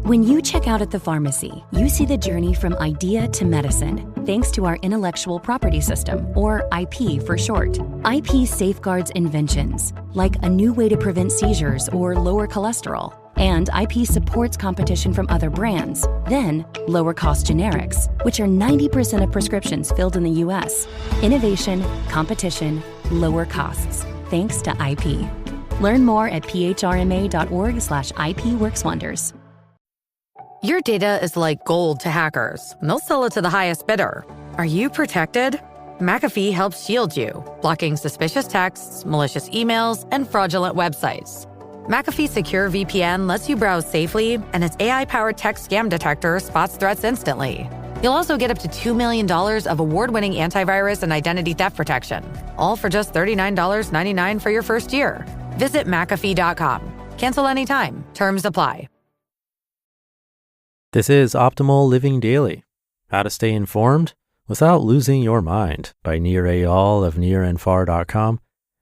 When you check out at the pharmacy, you see the journey from idea to medicine, thanks to our intellectual property system, or IP for short. IP safeguards inventions, like a new way to prevent seizures or lower cholesterol. And IP supports competition from other brands, then lower-cost generics, which are 90% of prescriptions filled in the U.S. Innovation, competition, lower costs, thanks to IP. Learn more at phrma.org/IP works wonders. Your data is like gold to hackers, and they'll sell it to the highest bidder. Are you protected? McAfee helps shield you, blocking suspicious texts, malicious emails, and fraudulent websites. McAfee Secure VPN lets you browse safely, and its AI-powered text scam detector spots threats instantly. You'll also get up to $2 million of award-winning antivirus and identity theft protection, all for just $39.99 for your first year. Visit McAfee.com. Cancel anytime. Terms apply. This is Optimal Living Daily, How to Stay Informed Without Losing Your Mind by Nir Eyal of nirandfar.com.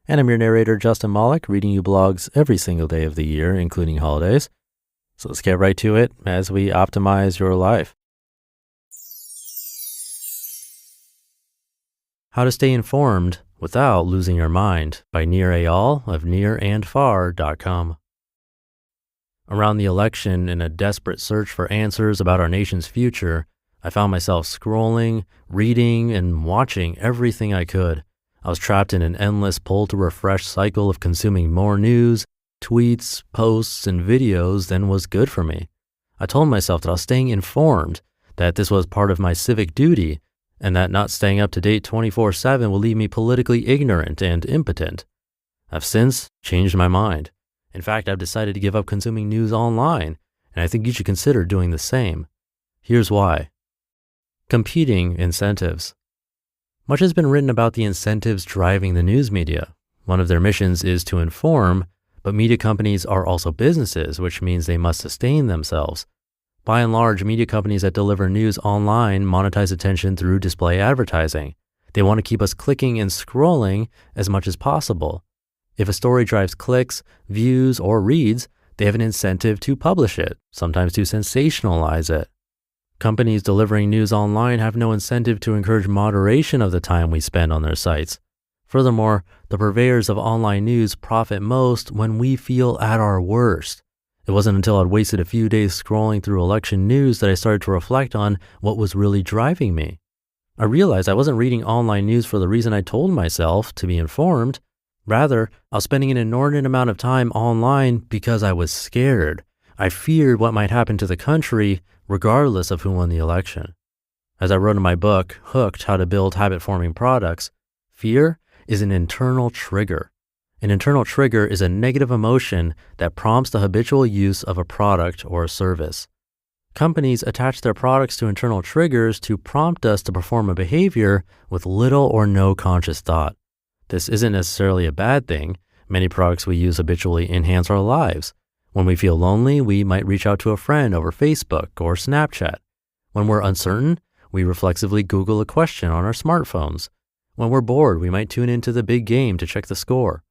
And I'm your narrator, Justin Malik, reading you blogs every single day of the year, including holidays. So let's get right to it as we optimize your life. How to Stay Informed Without Losing Your Mind by Nir Eyal of nirandfar.com. Around the election, in a desperate search for answers about our nation's future, I found myself scrolling, reading, and watching everything I could. I was trapped in an endless pull-to-refresh cycle of consuming more news, tweets, posts, and videos than was good for me. I told myself that I was staying informed, that this was part of my civic duty, and that not staying up to date 24/7 will leave me politically ignorant and impotent. I've since changed my mind. In fact, I've decided to give up consuming news online, and I think you should consider doing the same. Here's why. Competing incentives. Much has been written about the incentives driving the news media. One of their missions is to inform, but media companies are also businesses, which means they must sustain themselves. By and large, media companies that deliver news online monetize attention through display advertising. They want to keep us clicking and scrolling as much as possible. If a story drives clicks, views, or reads, they have an incentive to publish it, sometimes to sensationalize it. Companies delivering news online have no incentive to encourage moderation of the time we spend on their sites. Furthermore, the purveyors of online news profit most when we feel at our worst. It wasn't until I'd wasted a few days scrolling through election news that I started to reflect on what was really driving me. I realized I wasn't reading online news for the reason I told myself, to be informed. Rather, I was spending an inordinate amount of time online because I was scared. I feared what might happen to the country, regardless of who won the election. As I wrote in my book, Hooked: How to Build Habit-Forming Products, fear is an internal trigger. An internal trigger is a negative emotion that prompts the habitual use of a product or a service. Companies attach their products to internal triggers to prompt us to perform a behavior with little or no conscious thought. This isn't necessarily a bad thing. Many products we use habitually enhance our lives. When we feel lonely, we might reach out to a friend over Facebook or Snapchat. When we're uncertain, we reflexively Google a question on our smartphones. When we're bored, we might tune into the big game to check the score.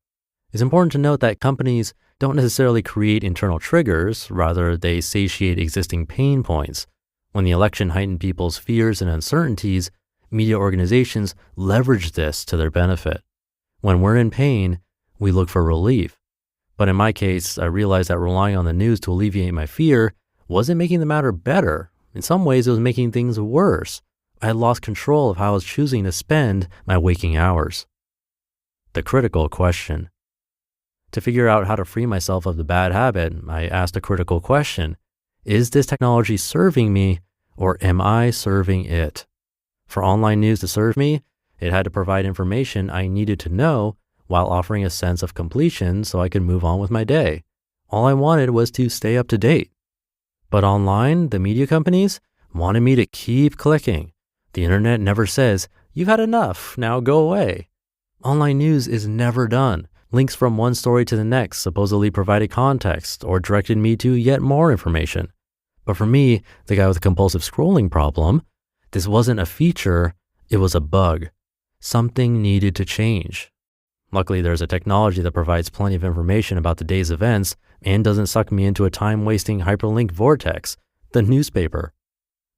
It's important to note that companies don't necessarily create internal triggers, rather they satiate existing pain points. When the election heightened people's fears and uncertainties, media organizations leverage this to their benefit. When we're in pain, we look for relief. But in my case, I realized that relying on the news to alleviate my fear wasn't making the matter better. In some ways, it was making things worse. I had lost control of how I was choosing to spend my waking hours. The critical question. To figure out how to free myself of the bad habit, I asked a critical question. Is this technology serving me, or am I serving it? For online news to serve me, it had to provide information I needed to know while offering a sense of completion so I could move on with my day. All I wanted was to stay up to date. But online, the media companies wanted me to keep clicking. The internet never says, "You've had enough, now go away." Online news is never done. Links from one story to the next supposedly provided context or directed me to yet more information. But for me, the guy with a compulsive scrolling problem, this wasn't a feature, it was a bug. Something needed to change. Luckily, there's a technology that provides plenty of information about the day's events and doesn't suck me into a time-wasting hyperlink vortex, the newspaper.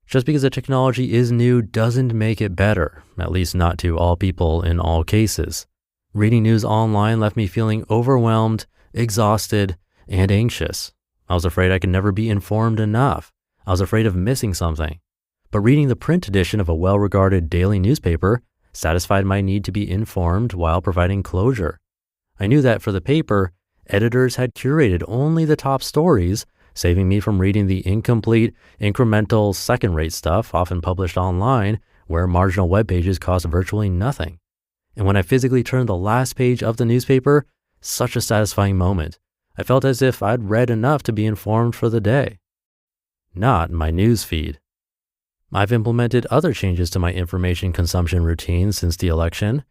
Just because a technology is new doesn't make it better, at least not to all people in all cases. Reading news online left me feeling overwhelmed, exhausted, and anxious. I was afraid I could never be informed enough. I was afraid of missing something. But reading the print edition of a well-regarded daily newspaper satisfied my need to be informed while providing closure. I knew that for the paper, editors had curated only the top stories, saving me from reading the incomplete, incremental, second-rate stuff often published online where marginal web pages cost virtually nothing. And when I physically turned the last page of the newspaper, such a satisfying moment. I felt as if I'd read enough to be informed for the day. Not my news feed. I've implemented other changes to my information consumption routine since the election.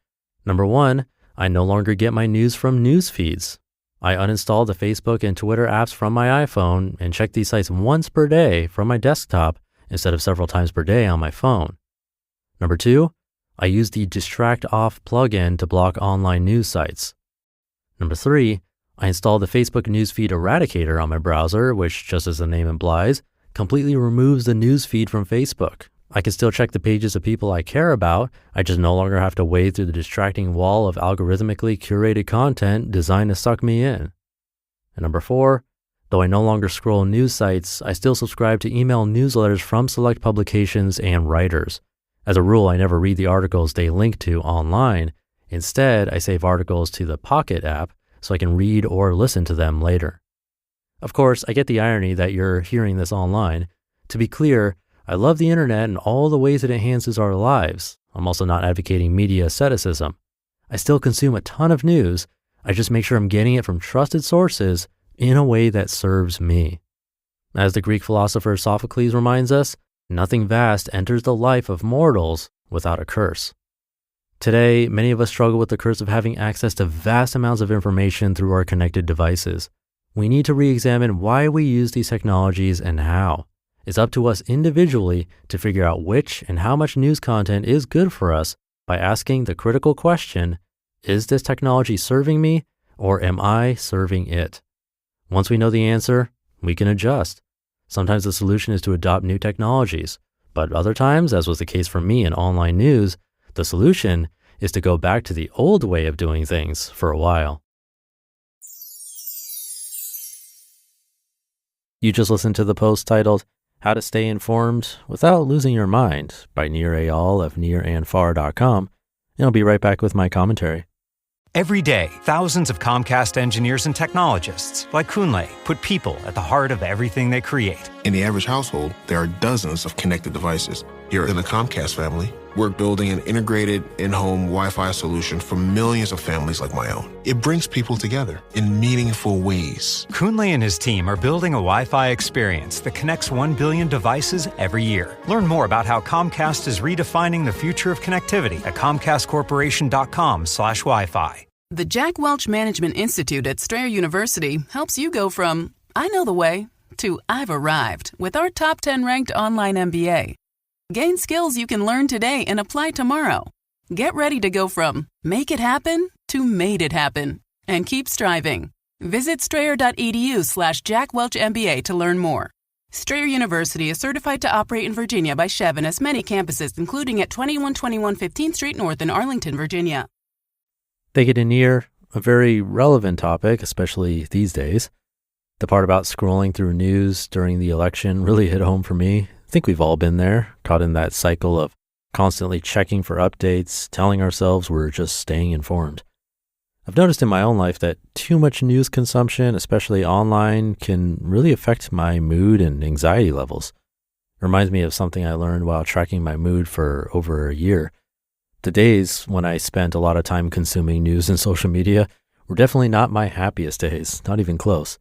Number one, I no longer get my news from news feeds. I uninstalled the Facebook and Twitter apps from my iPhone and check these sites once per day from my desktop instead of several times per day on my phone. Number two, I use the Distract Off plugin to block online news sites. Number three, I installed the Facebook Newsfeed Eradicator on my browser, which, just as the name implies, completely removes the newsfeed from Facebook. I can still check the pages of people I care about. I just no longer have to wade through the distracting wall of algorithmically curated content designed to suck me in. And number four, though I no longer scroll news sites, I still subscribe to email newsletters from select publications and writers. As a rule, I never read the articles they link to online. Instead, I save articles to the Pocket app so I can read or listen to them later. Of course, I get the irony that you're hearing this online. To be clear, I love the internet and all the ways it enhances our lives. I'm also not advocating media asceticism. I still consume a ton of news. I just make sure I'm getting it from trusted sources in a way that serves me. As the Greek philosopher Sophocles reminds us, nothing vast enters the life of mortals without a curse. Today, many of us struggle with the curse of having access to vast amounts of information through our connected devices. We need to re-examine why we use these technologies and how. It's up to us individually to figure out which and how much news content is good for us by asking the critical question, is this technology serving me or am I serving it? Once we know the answer, we can adjust. Sometimes the solution is to adopt new technologies, but other times, as was the case for me in online news, the solution is to go back to the old way of doing things for a while. You just listened to the post titled, How to Stay Informed Without Losing Your Mind by Nir Eyal of nirandfar.com, and I'll be right back with my commentary. Every day, thousands of Comcast engineers and technologists, like Kunle, put people at the heart of everything they create. In the average household, there are dozens of connected devices. Here in the Comcast family, we're building an integrated in-home Wi-Fi solution for millions of families like my own. It brings people together in meaningful ways. Kunle and his team are building a Wi-Fi experience that connects 1 billion devices every year. Learn more about how Comcast is redefining the future of connectivity at comcastcorporation.com/Wi-Fi. The Jack Welch Management Institute at Strayer University helps you go from, I know the way, to I've arrived with our top 10 ranked online MBA. Gain skills you can learn today and apply tomorrow. Get ready to go from make it happen to made it happen and keep striving. Visit strayer.edu/Jack Welch MBA to learn more. Strayer University is certified to operate in Virginia by Chev and has many campuses, including at 2121 15th Street North in Arlington, Virginia. Thank you to Nir, a very relevant topic, especially these days. The part about scrolling through news during the election really hit home for me. I think we've all been there, caught in that cycle of constantly checking for updates, telling ourselves we're just staying informed. I've noticed in my own life that too much news consumption, especially online, can really affect my mood and anxiety levels. It reminds me of something I learned while tracking my mood for over a year. The days when I spent a lot of time consuming news and social media were definitely not my happiest days, not even close.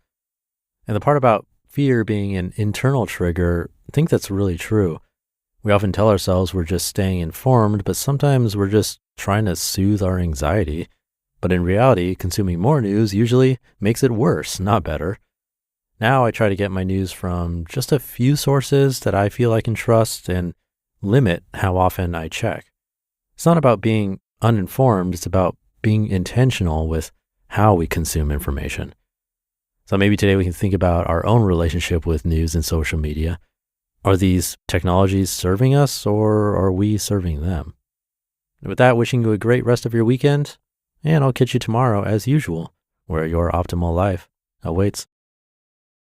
And the part about fear being an internal trigger, I think that's really true. We often tell ourselves we're just staying informed, but sometimes we're just trying to soothe our anxiety. But in reality, consuming more news usually makes it worse, not better. Now I try to get my news from just a few sources that I feel I can trust and limit how often I check. It's not about being uninformed, it's about being intentional with how we consume information. So maybe today we can think about our own relationship with news and social media. Are these technologies serving us, or are we serving them? With that, wishing you a great rest of your weekend, and I'll catch you tomorrow as usual, where your optimal life awaits.